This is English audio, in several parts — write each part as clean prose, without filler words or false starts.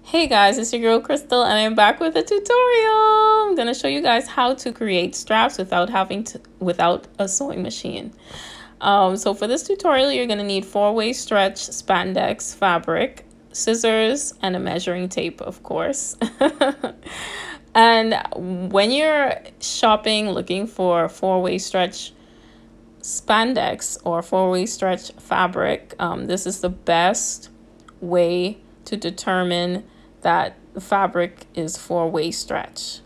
Hey guys, it's your girl Crystal and I'm back with a tutorial. I'm going to show you guys how to create straps without a sewing machine. So for this tutorial, you're going to need 4-way stretch spandex fabric, scissors, and a measuring tape, of course. And when you're shopping looking for 4-way stretch spandex or 4-way stretch fabric, this is the best way to determine that the fabric is 4-way stretch.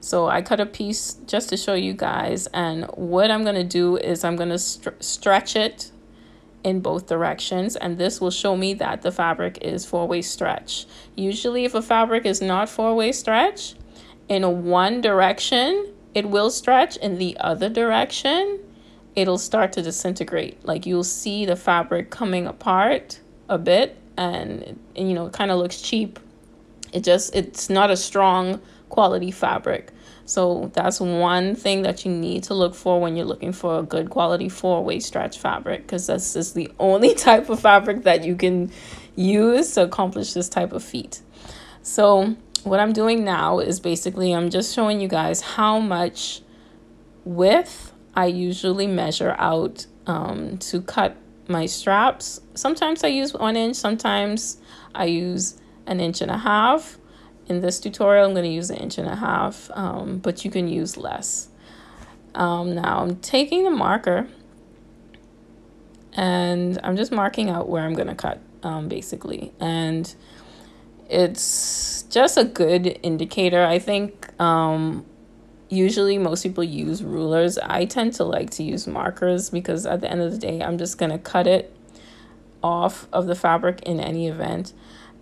So I cut a piece just to show you guys, and what I'm going to do is I'm going to stretch it in both directions, and this will show me that the fabric is 4-way stretch. Usually if a fabric is not 4-way stretch, in one direction it will stretch, in the other direction it'll start to disintegrate. Like you'll see the fabric coming apart a bit, and you know, it kind of looks cheap. It's not a strong quality fabric. So that's one thing that you need to look for when you're looking for a good quality 4-way stretch fabric, because this is the only type of fabric that you can use to accomplish this type of feat. So what I'm doing now is basically I'm just showing you guys how much width I usually measure out to cut my straps. Sometimes I use 1 inch, sometimes I use 1.5 inches. In this tutorial, I'm going to use 1.5 inches, but you can use less. Now I'm taking the marker and I'm just marking out where I'm going to cut, basically. And it's just a good indicator. I think usually most people use rulers. I tend to like to use markers because at the end of the day, I'm just going to cut it off of the fabric in any event.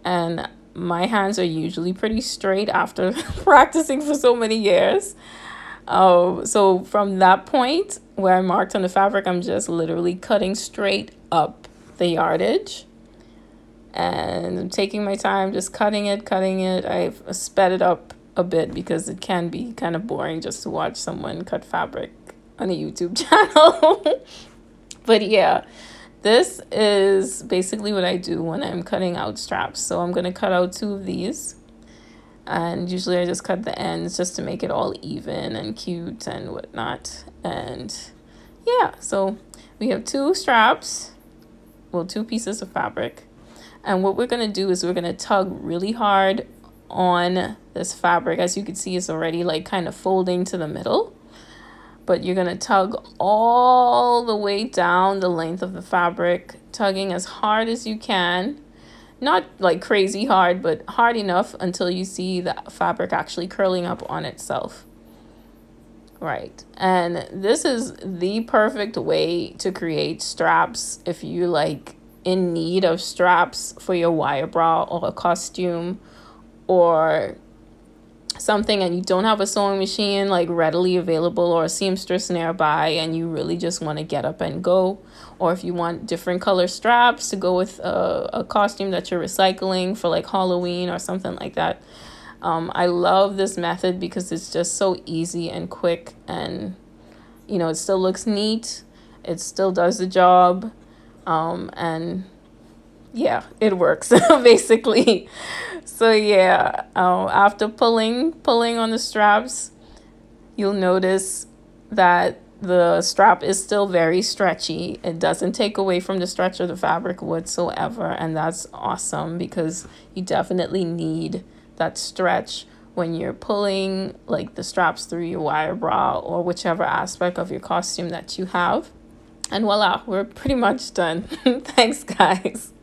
And my hands are usually pretty straight after practicing for so many years. So from that point where I marked on the fabric, I'm just literally cutting straight up the yardage. And I'm taking my time, just cutting it. I've sped it up a bit because it can be kind of boring just to watch someone cut fabric on a YouTube channel. But yeah, this is basically what I do when I'm cutting out straps. So I'm going to cut out 2 of these, and usually I just cut the ends just to make it all even and cute and whatnot. And yeah, so we have 2 straps, well, 2 pieces of fabric. And what we're going to do is we're going to tug really hard on this fabric. As you can see, it's already like kind of folding to the middle, but you're going to tug all the way down the length of the fabric, tugging as hard as you can. Not like crazy hard, but hard enough until you see the fabric actually curling up on itself. Right. And this is the perfect way to create straps if you like in need of straps for your wire bra or a costume or something, and you don't have a sewing machine like readily available or a seamstress nearby, and you really just want to get up and go. Or if you want different color straps to go with a costume that you're recycling for like Halloween or something like that. I love this method because it's just so easy and quick, and you know, it still looks neat, it still does the job, and yeah, it works basically. So yeah, after pulling on the straps, you'll notice that the strap is still very stretchy. It doesn't take away from the stretch of the fabric whatsoever, and that's awesome because you definitely need that stretch when you're pulling like the straps through your wire bra or whichever aspect of your costume that you have. And voila, we're pretty much done. Thanks, guys.